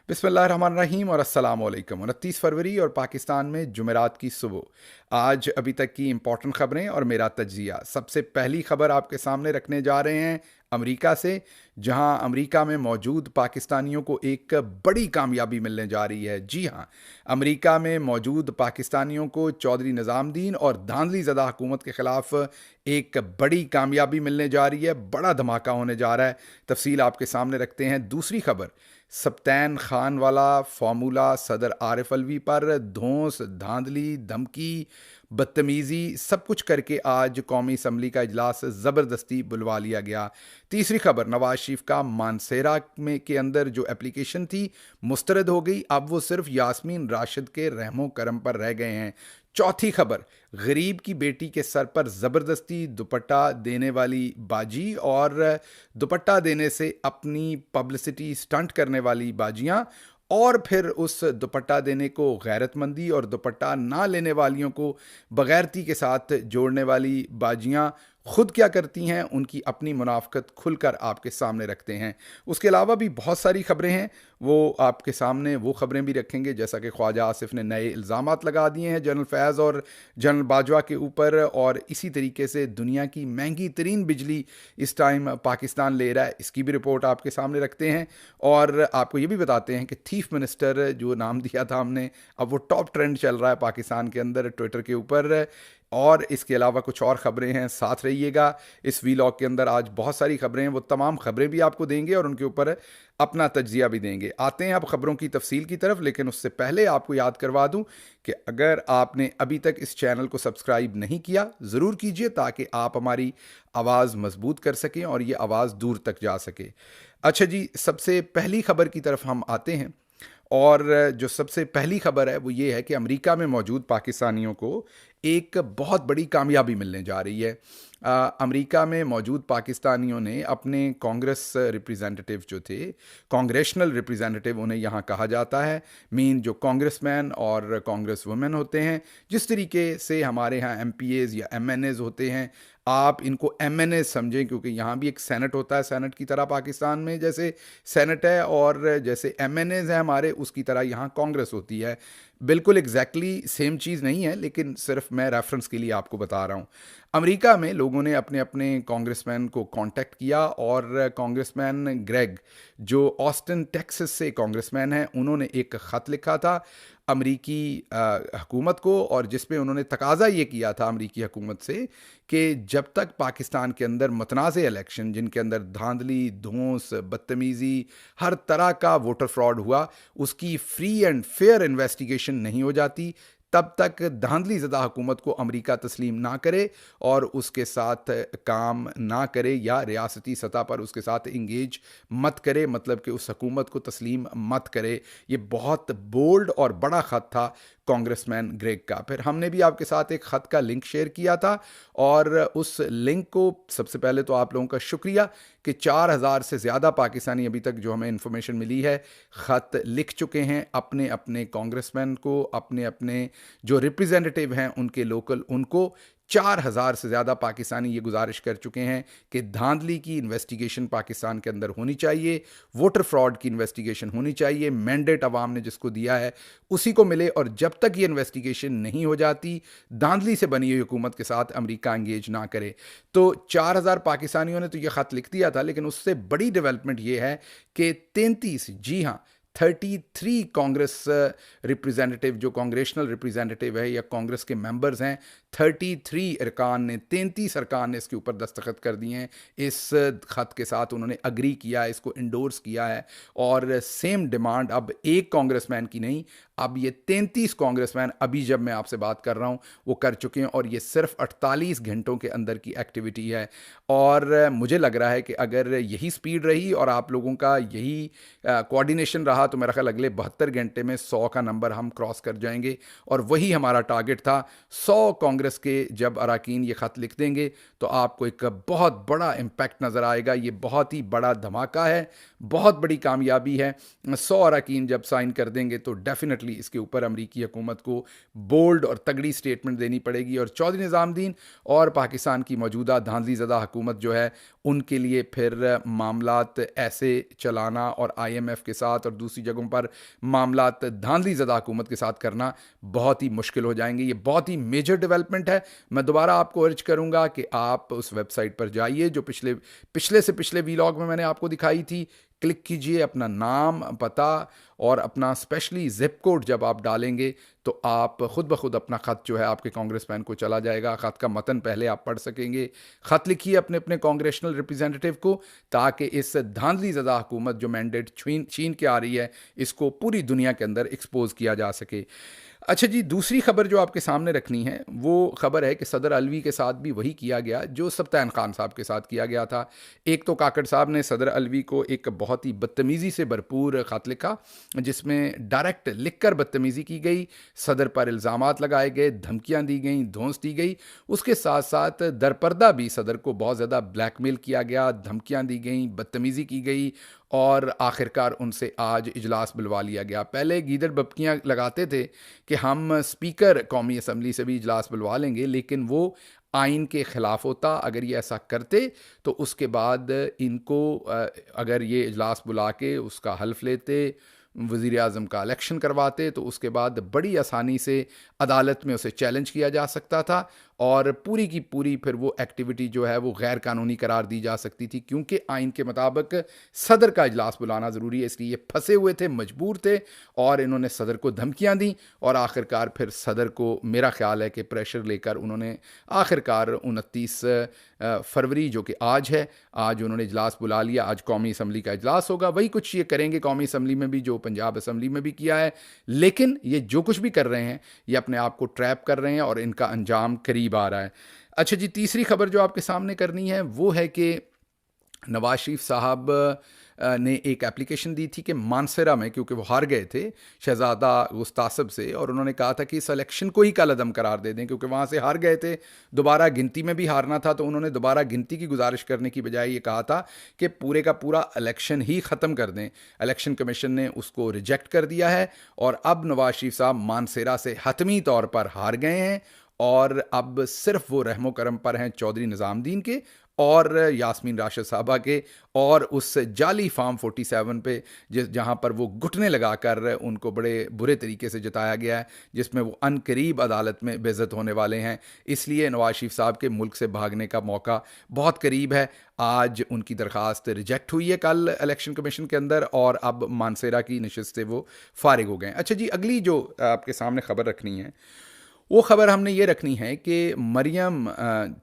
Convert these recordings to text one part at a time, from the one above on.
बिस्मिल्लाहिर्रहमानिर्रहीम और अस्सलाम वालेकुम। 29 फरवरी और पाकिस्तान में जुमेरात की सुबह। आज अभी तक की इंपॉर्टेंट खबरें और मेरा तज्जिया। सबसे पहली खबर आपके सामने रखने जा रहे हैं अमेरिका से, जहां अमेरिका में मौजूद पाकिस्तानियों को एक बड़ी कामयाबी मिलने जा रही है। जी हां, अमेरिका में मौजूद पाकिस्तानियों को चौधरी निज़ामुद्दीन और धांधली ज़दा हुकूमत के ख़िलाफ़ एक बड़ी कामयाबी मिलने जा रही है। बड़ा धमाका होने जा रहा है। तफसील आपके सामने रखते हैं। दूसरी खबर, सप्तान खान वाला फार्मूला सदर आरिफ अलवी पर धौंस, धांधली, धमकी, बदतमीज़ी सब कुछ करके आज कौमी असम्बली का इजलास ज़बरदस्ती बुलवा लिया गया। तीसरी खबर, नवाज शरीफ का मानसेरा में के अंदर जो एप्लीकेशन थी मुस्तरद हो गई। अब वो सिर्फ यास्मीन राशिद के रहमो करम पर रह गए हैं। चौथी खबर, गरीब की बेटी के सर पर ज़बरदस्ती दुपट्टा देने वाली बाजी और दुपट्टा देने से अपनी पब्लिसिटी स्टंट करने वाली बाजियां, और फिर उस दुपट्टा देने को गैरतमंदी और दुपट्टा ना लेने वालियों को बगैरती के साथ जोड़ने वाली बाजियां खुद क्या करती हैं, उनकी अपनी मुनाफ़कत खुलकर आपके सामने रखते हैं। उसके अलावा भी बहुत सारी खबरें हैं, वो आपके सामने वो खबरें भी रखेंगे, जैसा कि ख्वाजा आसिफ ने नए इल्ज़ामात लगा दिए हैं जनरल फैज़ और जनरल बाजवा के ऊपर, और इसी तरीके से दुनिया की महंगी तरीन बिजली इस टाइम पाकिस्तान ले रहा है, इसकी भी रिपोर्ट आपके सामने रखते हैं। और आपको ये भी बताते हैं कि चीफ मिनिस्टर जो नाम दिया था हमने, अब वो टॉप ट्रेंड चल रहा है पाकिस्तान के अंदर ट्विटर के ऊपर। और इसके अलावा कुछ और ख़बरें हैं, साथ रहिएगा इस वीलॉग के अंदर। आज बहुत सारी खबरें हैं, वो तमाम खबरें भी आपको देंगे और उनके ऊपर अपना तज्जिया भी देंगे। आते हैं अब खबरों की तफसील की तरफ, लेकिन उससे पहले आपको याद करवा दूं कि अगर आपने अभी तक इस चैनल को सब्सक्राइब नहीं किया, ज़रूर कीजिए ताकि आप हमारी आवाज़ मजबूत कर सकें और ये आवाज़ दूर तक जा सके। अच्छा जी, सबसे पहली खबर की तरफ हम आते हैं, और जो सबसे पहली खबर है वो ये है कि अमेरिका में मौजूद पाकिस्तानियों को एक बहुत बड़ी कामयाबी मिलने जा रही है। अमेरिका में मौजूद पाकिस्तानियों ने अपने कांग्रेस रिप्रेजेंटेटिव जो थे, कांग्रेशनल रिप्रेजेंटेटिव उन्हें यहाँ कहा जाता है, मीन जो कांग्रेसमैन और कांग्रेस वुमेन होते हैं, जिस तरीके से हमारे यहाँ एमपीएज या एमएनएज होते हैं, आप इनको एमएनए समझें, क्योंकि यहाँ भी एक सेनेट होता है, सेनेट की तरह पाकिस्तान में जैसे सेनेट है और जैसे एमएनएज है हमारे, उसकी तरह यहाँ कांग्रेस होती है। बिल्कुल एग्जैक्टली सेम चीज़ नहीं है, लेकिन सिर्फ मैं रेफरेंस के लिए आपको बता रहा हूँ। अमेरिका में लोगों ने अपने अपने कांग्रेसमैन को कांटेक्ट किया, और कांग्रेसमैन ग्रेग जो ऑस्टिन टेक्सास से कांग्रेसमैन हैं, उन्होंने एक ख़त लिखा था अमरीकी हुकूमत को, और जिसमें उन्होंने तकाजा ये किया था अमरीकी हुकूमत से कि जब तक पाकिस्तान के अंदर मतनाज़ इलेक्शन, जिनके अंदर धांधली, धौंस, बदतमीज़ी, हर तरह का वोटर फ्रॉड हुआ, उसकी फ्री एंड फेयर इन्वेस्टिगेशन नहीं हो जाती, तब तक धांधली ज़दा हुकूमत को अमेरिका तस्लीम ना करे और उसके साथ काम ना करे, या रियासती सतह पर उसके साथ इंगेज मत करे, मतलब कि उस हुकूमत को तस्लीम मत करे। ये बहुत बोल्ड और बड़ा ख़त था कांग्रेसमैन ग्रेग का। फिर हमने भी आपके साथ एक ख़त का लिंक शेयर किया था, और उस लिंक को सबसे पहले तो आप लोगों का शुक्रिया कि 4000 से ज़्यादा पाकिस्तानी अभी तक जो हमें इन्फॉर्मेशन मिली है ख़त लिख चुके हैं अपने अपने कांग्रेसमैन को, अपने अपने जो रिप्रेजेंटेटिव हैं उनके लोकल, उनको 4000 से ज़्यादा पाकिस्तानी ये गुजारिश कर चुके हैं कि धांधली की इन्वेस्टिगेशन पाकिस्तान के अंदर होनी चाहिए, वोटर फ्रॉड की इन्वेस्टिगेशन होनी चाहिए, मैंडेट अवाम ने जिसको दिया है उसी को मिले, और जब तक ये इन्वेस्टिगेशन नहीं हो जाती, धांधली से बनी हुई हुकूमत के साथ अमेरिका एंगेज ना करे। तो 4000 पाकिस्तानियों ने तो ये ख़त लिख दिया था, लेकिन उससे बड़ी डेवलपमेंट ये है कि 33, जी हाँ 33 कांग्रेस रिप्रेजेंटेटिव, जो कांग्रेशनल रिप्रेजेंटेटिव है या कांग्रेस के मेंबर्स हैं, 33 अरकान ने, 33 अरकान ने इसके ऊपर दस्तखत कर दिए हैं। इस खत के साथ उन्होंने अग्री किया है, इसको इंडोर्स किया है, और सेम डिमांड अब एक कांग्रेसमैन की नहीं, अब ये 33 कांग्रेसमैन अभी जब मैं आपसे बात कर रहा हूँ वो कर चुके हैं, और ये सिर्फ 48 घंटों के अंदर की एक्टिविटी है। और मुझे लग रहा है कि अगर यही स्पीड रही और आप लोगों का यही कोऑर्डिनेशन रहा, तो मेरा ख्याल अगले 72 घंटे में 100 का नंबर हम क्रॉस कर जाएंगे, और वही हमारा टारगेट था। 100 कांग्रेस के जब अरकान ये ख़त लिख देंगे तो आपको एक बहुत बड़ा इम्पैक्ट नज़र आएगा। ये बहुत ही बड़ा धमाका है, बहुत बड़ी कामयाबी है। 100 अरकान जब साइन कर देंगे तो डेफिनेटली इसके ऊपर अमरीकी हुकूमत को बोल्ड और तगड़ी स्टेटमेंट देनी पड़ेगी, और चौधरी निज़ामुद्दीन और पाकिस्तान की मौजूदा धांधली ज़दा हुकूमत जो है उनके लिए फिर मामलात ऐसे चलाना, और IMF के साथ और दूसरी जगहों पर मामलात धांधली ज़दा हुकूमत के साथ करना बहुत ही मुश्किल हो जाएंगे। ये बहुत ही मेजर डेवलपमेंट है। मैं दोबारा आपको अर्ज करूँगा कि आप उस वेबसाइट पर जाइए जो पिछले पिछले से पिछले वीलॉग में मैंने आपको दिखाई थी। क्लिक कीजिए, अपना नाम, पता और अपना स्पेशली ज़िप कोड जब आप डालेंगे तो आप ख़ुद ब खुद अपना ख़त जो है आपके कांग्रेसमैन को चला जाएगा। ख़त का मतन पहले आप पढ़ सकेंगे। ख़त लिखिए अपने अपने कांग्रेशनल रिप्रेजेंटेटिव को, ताकि इस धांधली ज़दा हुकूमत जो मैंडेट छीन के आ रही है, इसको पूरी दुनिया के अंदर एक्सपोज किया जा सके। अच्छा जी, दूसरी खबर जो आपके सामने रखनी है वो खबर है कि सदर अलवी के साथ भी वही किया गया जो सब्तान खान साहब के साथ किया गया था। एक तो काकड़ साहब ने सदर अलवी को एक बहुत ही बदतमीज़ी से भरपूर ख़त लिखा, जिसमें डायरेक्ट लिख कर बदतमीज़ी की गई, सदर पर इल्ज़ामात लगाए गए, धमकियाँ दी गई, धौंस दी गई। उसके साथ साथ दरपर्दा भी सदर को बहुत ज़्यादा ब्लैकमेल किया गया, धमकियाँ दी गई, बदतमीज़ी की गई और आखिरकार उनसे आज इजलास बुलवा लिया गया। पहले गीदड़ बपकियाँ लगाते थे कि हम स्पीकर कौमी असम्बली से भी इजलास बुलवा लेंगे, लेकिन वो आइन के ख़िलाफ़ होता। अगर ये ऐसा करते तो उसके बाद इनको अगर ये इजलास बुला के उसका हल्फ लेते, वज़ीर आज़म का इलेक्शन करवाते, तो उसके बाद बड़ी आसानी से अदालत में उसे चैलेंज किया जा सकता था और पूरी की पूरी फिर वो एक्टिविटी जो है वो गैर कानूनी करार दी जा सकती थी, क्योंकि आइन के मुताबिक सदर का इजलास बुलाना ज़रूरी है। इसलिए ये फंसे हुए थे, मजबूर थे और इन्होंने सदर को धमकियाँ दी और आखिरकार फिर सदर को मेरा ख्याल है कि प्रेशर लेकर उन्होंने आखिरकार 29 फरवरी जो कि आज है, आज उन्होंने इजलास बुला लिया। आज कौमी असम्बली का इजलास होगा, वही कुछ ये करेंगे कौमी असम्बली में भी जो पंजाब असम्बली में भी किया है। लेकिन ये जो कुछ भी कर रहे हैं ये अपने आप को ट्रैप कर रहे हैं और इनका अंजाम करीब आ रहा है। अच्छा जी, तीसरी खबर जो आपके सामने करनी है वो है कि नवाज शरीफ साहब ने एक एप्लीकेशन दी थी कि मानसरा में, क्योंकि वो हार गए थे शहजादा गुस्तासब से, और उन्होंने कहा था कि इस इलेक्शन को ही कलअदम करार दे दें, क्योंकि वहाँ से हार गए थे, दोबारा गिनती में भी हारना था। तो उन्होंने दोबारा गिनती की गुजारिश करने की बजाय ये कहा था कि पूरे का पूरा इलेक्शन ही ख़त्म कर दें। इलेक्शन कमीशन ने उसको रिजेक्ट कर दिया है और अब नवाज शरीफ साहब मानसरा से हतमी तौर पर हार गए हैं और अब सिर्फ वो रहमो करम पर हैं चौधरी निज़ामुद्दीन के और यास्मीन राशिद साहबा के और उस जाली फार्म 47 पे जहाँ पर वो घुटने लगाकर उनको बड़े बुरे तरीके से जताया गया है, जिसमें वो अनकरीब अदालत में बेइज्जत होने वाले हैं। इसलिए नवाज शरीफ साहब के मुल्क से भागने का मौका बहुत करीब है। आज उनकी दरख्वास्त रिजेक्ट हुई है कल इलेक्शन कमीशन के अंदर और अब मानसेरा की नशिस्त से वो फारिग हो गए। अच्छा जी, अगली जो आपके सामने ख़बर रखनी है वो ख़बर हमने ये रखनी है कि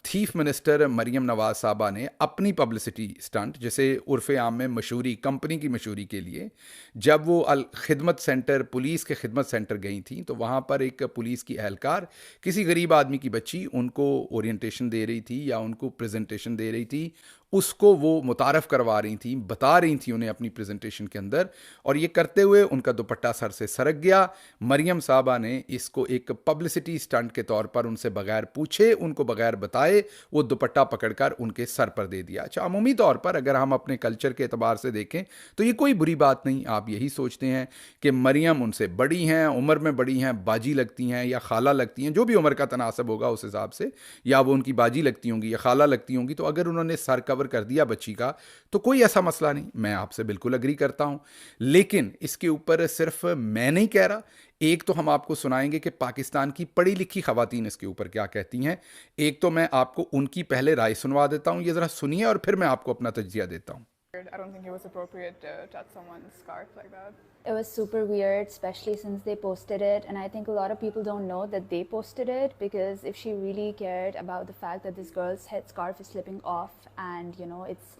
चीफ मिनिस्टर मरियम नवाज़ साहबा ने अपनी पब्लिसिटी स्टंट, जैसे उर्फ़ आम में मशहूरी, कंपनी की मशहूरी के लिए जब वो खिदमत सेंटर, पुलिस के खिदमत सेंटर गई थी, तो वहाँ पर एक पुलिस की एहलकार किसी गरीब आदमी की बच्ची उनको ओरिएंटेशन दे रही थी या उनको प्रेजेंटेशन दे रही थी, उसको वो मुतारफ़ करवा रही थी, बता रही थी उन्हें अपनी प्रेजेंटेशन के अंदर, और ये करते हुए उनका दुपट्टा सर से सरक गया। मरियम साहबा ने इसको एक पब्लिसिटी स्टंट के तौर पर उनसे बगैर पूछे, उनको बगैर बताए वो दुपट्टा पकड़कर उनके सर पर दे दिया। अच्छा, अमूमी तौर पर अगर हम अपने कल्चर के एतबार से देखें तो ये कोई बुरी बात नहीं। आप यही सोचते हैं कि मरियम उनसे बड़ी हैं, उम्र में बड़ी हैं, बाजी लगती हैं या खाला लगती हैं, जो भी उम्र का तनासब होगा उस हिसाब से, या वो उनकी बाजी लगती होंगी या खाला लगती होंगी, तो अगर उन्होंने सर कवर कर दिया बच्ची का तो कोई ऐसा मसला नहीं। मैं आपसे बिल्कुल अग्री करता हूं, लेकिन इसके ऊपर सिर्फ मैं नहीं कह रहा, एक तो हम आपको सुनाएंगे कि पाकिस्तान की पढ़ी लिखी खवातीन इसके ऊपर क्या कहती हैं। एक तो मैं आपको उनकी पहले राय सुनवा देता हूं, ये जरा सुनिए और फिर मैं आपको अपना तज्जिया देता हूं। I don't think it was appropriate to touch someone's scarf like that. It was super weird, especially since they posted it, and I think a lot of people don't know that they posted it, because if she really cared about the fact that this girl's head scarf is slipping off and it's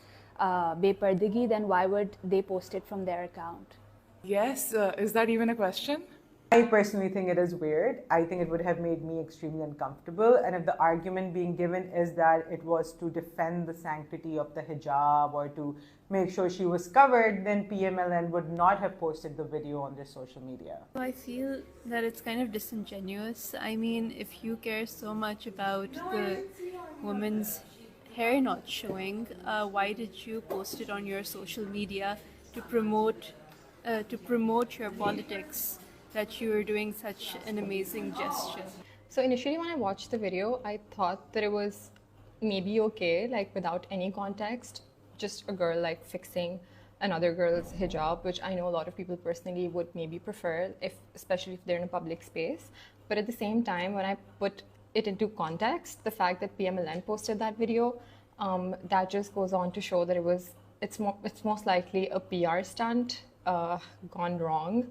bepardagi, then why would they post it from their account? Yes, is that even a question? I personally think it is weird. I think it would have made me extremely uncomfortable. And if the argument being given is that it was to defend the sanctity of the hijab or to make sure she was covered, then PMLN would not have posted the video on their social media. I feel that it's kind of disingenuous. I mean, if you care so much about the woman's hair not showing, why did you post it on your social media to promote your politics? That you were doing such an amazing gesture. So initially when I watched the video, I thought that it was maybe okay, like without any context, just a girl like fixing another girl's hijab, which I know a lot of people personally would maybe prefer, especially if they're in a public space. But at the same time, when I put it into context, the fact that PMLN posted that video, that just goes on to show that it's most likely a PR stunt gone wrong,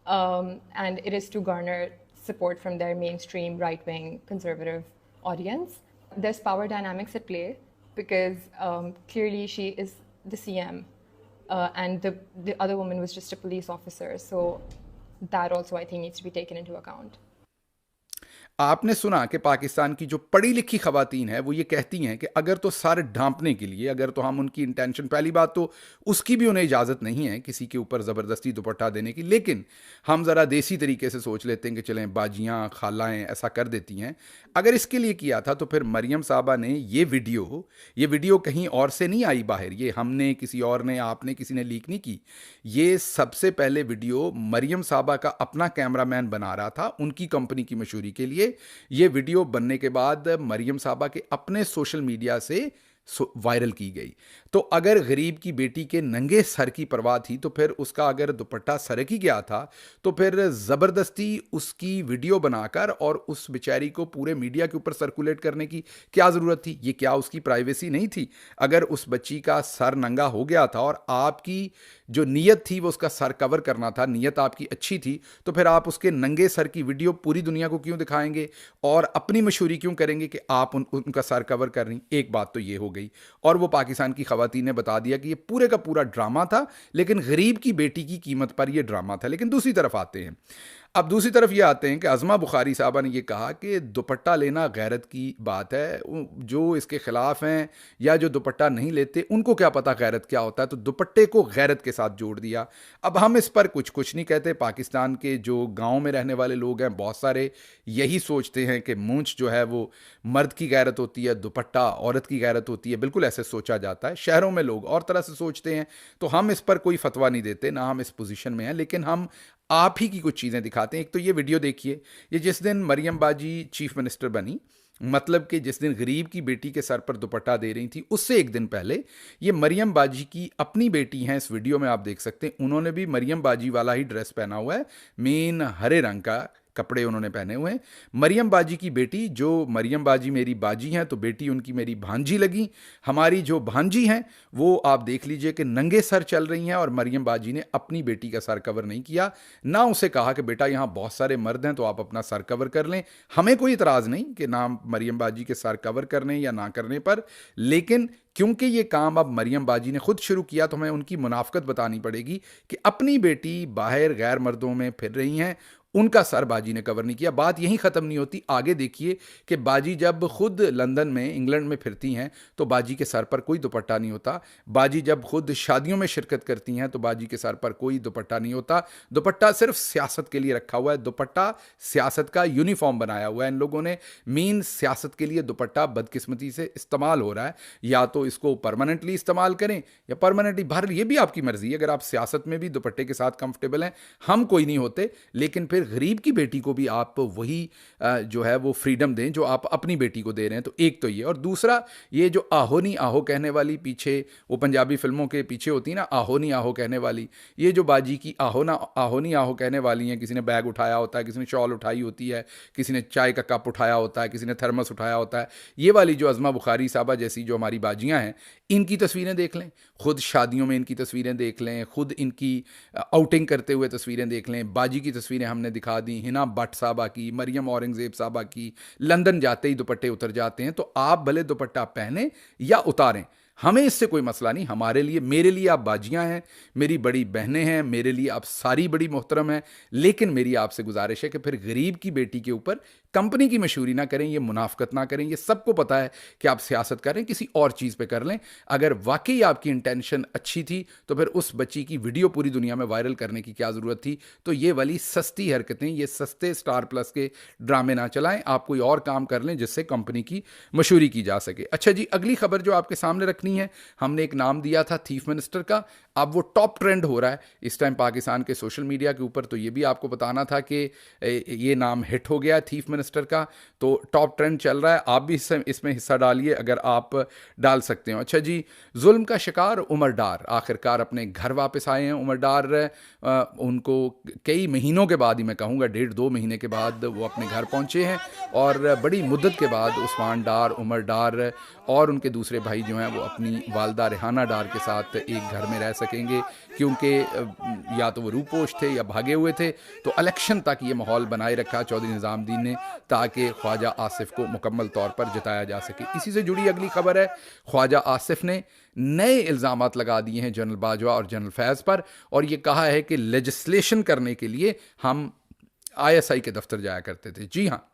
and it is to garner support from their mainstream right-wing conservative audience. There's power dynamics at play because clearly she is the CM, and the other woman was just a police officer. So that also I think needs to be taken into account. आपने सुना कि पाकिस्तान की जो पढ़ी लिखी खवातीन है वो ये कहती हैं कि अगर तो सर ढांपने के लिए, अगर तो हम उनकी इंटेंशन, पहली बात तो उसकी भी उन्हें इजाज़त नहीं है किसी के ऊपर ज़बरदस्ती दुपट्टा देने की, लेकिन हम ज़रा देसी तरीके से सोच लेते हैं कि चलें बाजियाँ खालाएँ ऐसा कर देती हैं। अगर इसके लिए किया था तो फिर मरियम साहबा ने ये वीडियो कहीं और से नहीं आई बाहर, ये हमने, किसी और ने, आपने, किसी ने लीक नहीं की। ये सबसे पहले वीडियो मरियम साहबा का अपना कैमरामैन बना रहा था उनकी कंपनी की मशहूरी के लिए। ये वीडियो बनने के बाद मरियम साहबा के अपने सोशल मीडिया से वायरल की गई। तो अगर गरीब की बेटी के नंगे सर की परवाह थी तो फिर उसका अगर दुपट्टा सरक ही गया था तो फिर ज़बरदस्ती उसकी वीडियो बनाकर और उस बेचारी को पूरे मीडिया के ऊपर सर्कुलेट करने की क्या ज़रूरत थी? ये क्या उसकी प्राइवेसी नहीं थी? अगर उस बच्ची का सर नंगा हो गया था और आपकी जो नीयत थी वो उसका सर कवर करना था, नीयत आपकी अच्छी थी, तो फिर आप उसके नंगे सर की वीडियो पूरी दुनिया को क्यों दिखाएंगे और अपनी मशहूरी क्यों करेंगे कि आप उनका सर कवर कर रही? एक बात तो ये हो गई। और वो पाकिस्तान की खवातीन ने बता दिया कि ये पूरे का पूरा ड्रामा था, लेकिन गरीब की बेटी की कीमत पर ये ड्रामा था। लेकिन दूसरी तरफ आते हैं, अब दूसरी तरफ ये आते हैं कि अज़मा बुखारी साहबा ने ये कहा कि दुपट्टा लेना गैरत की बात है, जो इसके ख़िलाफ़ हैं या जो दुपट्टा नहीं लेते उनको क्या पता गैरत क्या होता है, तो दुपट्टे को गैरत के साथ जोड़ दिया। अब हम इस पर कुछ नहीं कहते। पाकिस्तान के जो गांव में रहने वाले लोग हैं बहुत सारे यही सोचते हैं कि मूंछ जो है वो मर्द की गैरत होती है, दुपट्टा औरत की गैरत होती है। बिल्कुल ऐसे सोचा जाता है। शहरों में लोग और तरह से सोचते हैं, तो हम इस पर कोई फतवा नहीं देते, ना हम इस पोजीशन में हैं, लेकिन हम आप ही की कुछ चीज़ें दिखाते हैं। एक तो ये वीडियो देखिए, ये जिस दिन मरियम बाजी चीफ मिनिस्टर बनी, मतलब कि जिस दिन गरीब की बेटी के सर पर दुपट्टा दे रही थी, उससे एक दिन पहले ये मरियम बाजी की अपनी बेटी हैं। इस वीडियो में आप देख सकते हैं उन्होंने भी मरियम बाजी वाला ही ड्रेस पहना हुआ है, मेन हरे रंग का कपड़े उन्होंने पहने हुए हैं। मरियम बाजी की बेटी, जो मरियम बाजी मेरी बाजी हैं तो बेटी उनकी मेरी भांजी लगी। हमारी जो भांजी हैं वो आप देख लीजिए कि नंगे सर चल रही हैं और मरियम बाजी ने अपनी बेटी का सर कवर नहीं किया, ना उसे कहा कि बेटा यहाँ बहुत सारे मर्द हैं तो आप अपना सर कवर कर लें। हमें कोई इतराज़ नहीं कि ना मरियम बाजी के सर कवर करने या ना करने पर, लेकिन क्योंकि ये काम अब मरियम बाजी ने खुद शुरू किया तो हमें उनकी मुनाफकत बतानी पड़ेगी कि अपनी बेटी बाहर गैर मर्दों में फिर रही हैं, उनका सर बाजी ने कवर नहीं किया। बात यहीं ख़त्म नहीं होती, आगे देखिए कि बाजी जब खुद लंदन में, इंग्लैंड में फिरती हैं तो बाजी के सर पर कोई दुपट्टा नहीं होता। बाजी जब खुद शादियों में शिरकत करती हैं तो बाजी के सर पर कोई दुपट्टा नहीं होता। दुपट्टा सिर्फ सियासत के लिए रखा हुआ है, दुपट्टा सियासत का यूनिफॉर्म बनाया हुआ है इन लोगों ने। मीन सियासत के लिए दुपट्टा बदकिस्मती से इस्तेमाल हो रहा है, या तो इसको परमानेंटली इस्तेमाल करें या परमानेंटली बाहर, ये भी आपकी मर्जी है। अगर आप सियासत में भी दुपट्टे के साथ कंफर्टेबल हैं, हम कोई नहीं होते, लेकिन फिर गरीब की बेटी को भी आप वही जो है वो फ्रीडम दें जो आप अपनी बेटी को दे रहे हैं। तो एक तो ये, और दूसरा ये जो आहो नहीं आहो कहने वाली, पीछे वो पंजाबी फिल्मों के पीछे होती है ना आहो नहीं आहो कहने वाली, ये जो बाजी की आहो नहीं आहो कहने वाली हैं, किसी ने बैग उठाया होता है, किसी ने शॉल उठाई होती है, किसी ने चाय का कप उठाया होता है, किसी ने थर्मस उठाया होता है, ये वाली जो अज़मा बुखारी साहबा जैसी जो हमारी बाजियाँ हैं, इनकी तस्वीरें देख लें, खुद शादियों में इनकी तस्वीरें देख लें, खुद इनकी आउटिंग करते हुए तस्वीरें देख लें। बाजी की तस्वीरें हमने दिखा दी, हिना भट्ट साहबा की, मरियम औरंगज़ेब साहबा की, लंदन जाते ही दुपट्टे उतर जाते हैं। तो आप भले दुपट्टा पहने या उतारें, हमें इससे कोई मसला नहीं। हमारे लिए, मेरे लिए आप बाजियां हैं, मेरी बड़ी बहनें हैं, मेरे लिए आप सारी बड़ी मोहतरम हैं, लेकिन मेरी आपसे गुजारिश है कि फिर गरीब की बेटी के ऊपर कंपनी की मशहूरी ना करें, ये मुनाफकत ना करें। ये सबको पता है कि आप सियासत करें, किसी और चीज़ पे कर लें। अगर वाकई आपकी इंटेंशन अच्छी थी तो फिर उस बच्ची की वीडियो पूरी दुनिया में वायरल करने की क्या ज़रूरत थी? तो ये वाली सस्ती हरकतें, ये सस्ते स्टार प्लस के ड्रामे ना चलाएं, आप कोई और काम कर लें जिससे कंपनी की मशहूरी की जा सके। अच्छा जी, अगली खबर जो आपके सामने रखनी है, हमने एक नाम दिया था चीफ मिनिस्टर का। अब वो टॉप ट्रेंड हो रहा है इस टाइम पाकिस्तान के सोशल मीडिया के ऊपर। तो ये भी आपको बताना था कि ये नाम हिट हो गया थीफ मिनिस्टर का, तो टॉप ट्रेंड चल रहा है। आप भी इसमें हिस्सा डालिए अगर आप डाल सकते हो। अच्छा जी, जुल्म का शिकार उमर डार आखिरकार अपने घर वापस आए हैं। उमर डार उनको कई महीनों के बाद ही, मैं कहूँगा 1.5-2 महीने के बाद वो अपने घर पहुँचे हैं, और बड़ी मुद्दत के बाद उस्मान डार, उमर डार और उनके दूसरे भाई जो हैं वो अपनी वालदा रेहाना डार के साथ एक घर में रह सकेंगे, क्योंकि या तो वो रूपोश थे या भागे हुए थे। तो इलेक्शन तक ये माहौल बनाए रखा चौधरी निज़ामुद्दीन ने, ताकि ख्वाजा आसिफ को मुकम्मल तौर पर जिताया जा सके। इसी से जुड़ी अगली खबर है, ख्वाजा आसिफ ने नए इल्ज़ामात लगा दिए हैं जनरल बाजवा और जनरल फैज़ पर, और ये कहा है कि लेजिस्लेशन करने के लिए हम ISI के दफ्तर जाया करते थे। जी हाँ,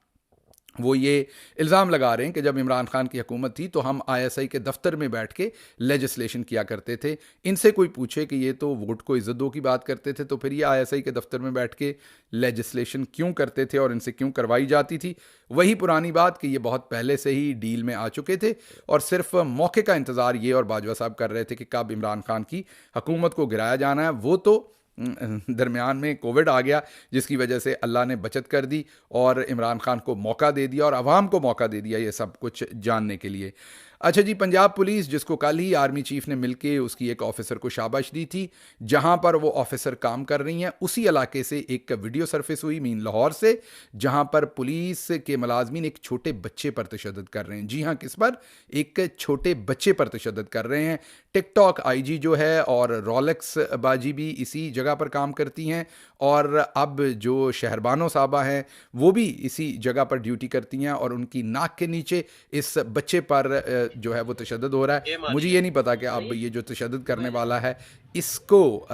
वो ये इल्ज़ाम लगा रहे हैं कि जब इमरान खान की हुकूमत थी तो हम ISI के दफ्तर में बैठ के लेजिस्लेशन किया करते थे। इनसे कोई पूछे कि ये तो वोट को इज़्ज़त दो की बात करते थे, तो फिर ये ISI के दफ्तर में बैठ के लेजिस्लेशन क्यों करते थे और इनसे क्यों करवाई जाती थी? वही पुरानी बात कि ये बहुत पहले से ही डील में आ चुके थे, और सिर्फ मौके का इंतज़ार ये और बाजवा साहब कर रहे थे कि कब इमरान खान की हुकूमत को गिराया जाना है। वो तो दरमियान में कोविड आ गया, जिसकी वजह से अल्लाह ने बचत कर दी और इमरान खान को मौका दे दिया और अवाम को मौका दे दिया ये सब कुछ जानने के लिए। अच्छा जी, पंजाब पुलिस, जिसको कल ही आर्मी चीफ ने मिलके उसकी एक ऑफिसर को शाबाश दी थी, जहां पर वो ऑफिसर काम कर रही हैं, उसी इलाके से एक वीडियो सरफेस हुई मीन लाहौर से, जहां पर पुलिस के मुलाजमीन एक छोटे बच्चे पर तशद्दुद कर रहे हैं। जी हाँ, किस पर? एक छोटे बच्चे पर तशद्दुद कर रहे हैं। टिकटॉक IG जो है और रोलेक्स बाजी भी इसी जगह पर काम करती हैं, और अब जो शहरबानो साहबा हैं वो भी इसी जगह पर ड्यूटी करती हैं, और उनकी नाक के नीचे इस बच्चे पर जो है वो तशद्दुद हो रहा है। मुझे ये नहीं पता कि अब ये जो तशद्दुद करने वाला है इसको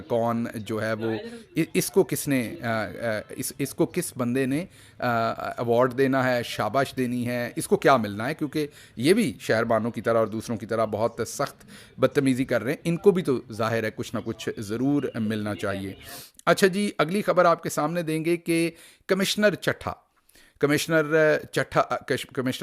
कौन जो है वो इसको किसने इसको किस बंदे ने अवार्ड देना है, शाबाश देनी है, इसको क्या मिलना है, क्योंकि ये भी शहरबानों की तरह और दूसरों की तरह बहुत सख्त बदतमीज़ी कर रहे हैं। इनको भी तो जाहिर है कुछ ना कुछ ज़रूर मिलना चाहिए। अच्छा जी, अगली खबर आपके सामने देंगे कि कमिश्नर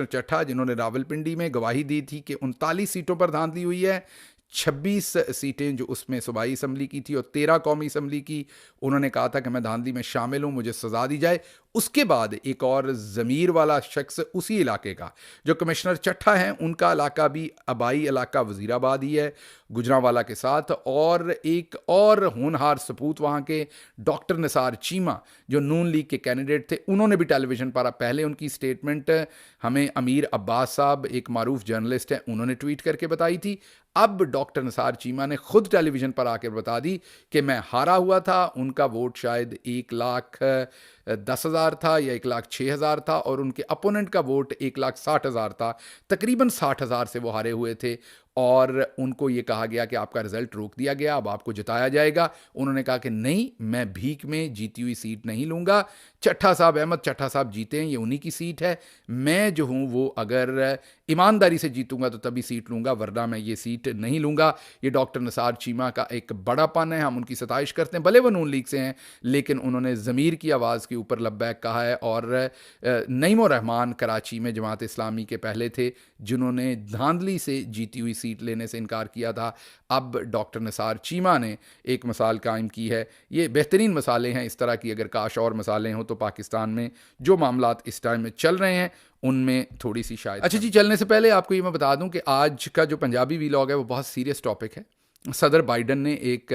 चट्टा जिन्होंने रावलपिंडी में गवाही दी थी कि 39 सीटों पर धांधली हुई है, 26 सीटें जो उसमें सूबाई असम्बली की थी और 13 कौमी असम्बली की, उन्होंने कहा था कि मैं धांधली में शामिल हूँ, मुझे सज़ा दी जाए। उसके बाद एक और ज़मीर वाला शख्स उसी इलाके का, जो कमिश्नर चट्टा हैं, उनका इलाका भी आबाई इलाका वज़ीराबाद ही है गुजरांवाला के साथ, और एक और होनहार सपूत वहाँ के डॉक्टर निसार चीमा जो नून लीग के कैंडिडेट थे, उन्होंने भी टेलीविज़न पर, पहले उनकी स्टेटमेंट हमें अमीर अब्बास साहब एक मारूफ जर्नलिस्ट हैं उन्होंने ट्वीट करके बताई थी। अब डॉक्टर निसार चीमा ने खुद टेलीविज़न पर आकर बता दी कि मैं हारा हुआ था, उनका वोट शायद 1,10,000 था या 1,06,000 था, और उनके अपोनेंट का वोट 1,60,000 था। तकरीबन 60,000 से वो हारे हुए थे, और उनको ये कहा गया कि आपका रिज़ल्ट रोक दिया गया, अब आपको जिताया जाएगा। उन्होंने कहा कि नहीं, मैं भीख में जीती हुई सीट नहीं लूँगा। चट्टा साहब, अहमद चट्टा साहब जीते हैं, ये उन्हीं की सीट है। मैं जो हूँ वो अगर ईमानदारी से जीतूंगा तो तभी सीट लूँगा, वरना मैं ये सीट नहीं लूँगा। ये डॉक्टर निसार चीमा का एक बड़ापन है, हम उनकी सताइश करते हैं, भले वो नून लीग से हैं, लेकिन उन्होंने ज़मीर की आवाज़ के ऊपर लब्बैक कहा है। और नईमुर रहमान कराची में जमात इस्लामी के पहले थे जिन्होंने धांधली से जीती हुई सीट लेने से इनकार किया था। अब डॉक्टर निसार चीमा ने एक मिसाल कायम की है। ये बेहतरीन मिसालें हैं इस तरह की, अगर काश और मिसालें हों तो पाकिस्तान में जो मामलात इस टाइम में चल रहे हैं उनमें थोड़ी सी शायद। अच्छा जी, चलने से पहले आपको ये मैं बता दूं कि आज का जो पंजाबी वीलॉग है वो बहुत सीरियस टॉपिक है। सदर बाइडन ने एक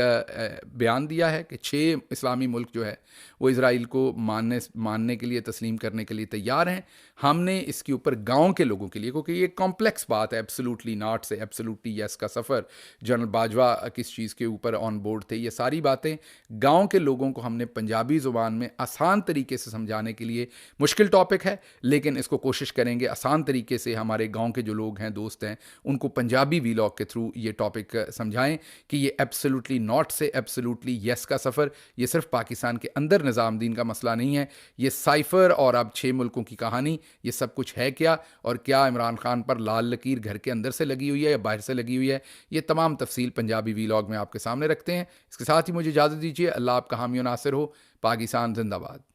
बयान दिया है कि 6 इस्लामी मुल्क जो है वो इज़राइल को मानने के लिए, तस्लीम करने के लिए तैयार हैं। हमने इसके ऊपर गांव के लोगों के लिए, क्योंकि ये कॉम्प्लेक्स बात है, एब्सोल्युटली नॉट से एब्सोल्युटली यस का सफ़र, जनरल बाजवा किस चीज़ के ऊपर ऑन बोर्ड थे, ये सारी बातें गांव के लोगों को हमने पंजाबी ज़ुबान में आसान तरीके से समझाने के लिए, मुश्किल टॉपिक है लेकिन इसको कोशिश करेंगे आसान तरीके से हमारे गाँव के जो लोग हैं, दोस्त हैं, उनको पंजाबी वीलॉग के थ्रू ये टॉपिक समझाएं कि ये एब्सोल्युटली नॉट से एब्सोल्युटली यस का सफ़र, ये सिर्फ पाकिस्तान के अंदर निज़ामुद्दीन का मसला नहीं है, ये साइफ़र और अब 6 मुल्कों की कहानी, ये सब कुछ है क्या, और क्या इमरान खान पर लाल लकीर घर के अंदर से लगी हुई है या बाहर से लगी हुई है, ये तमाम तफसील पंजाबी वीलॉग में आपके सामने रखते हैं। इसके साथ ही मुझे इजाज़त दीजिए। अल्लाह आपका हामी और नासिर हो। पाकिस्तान जिंदाबाद।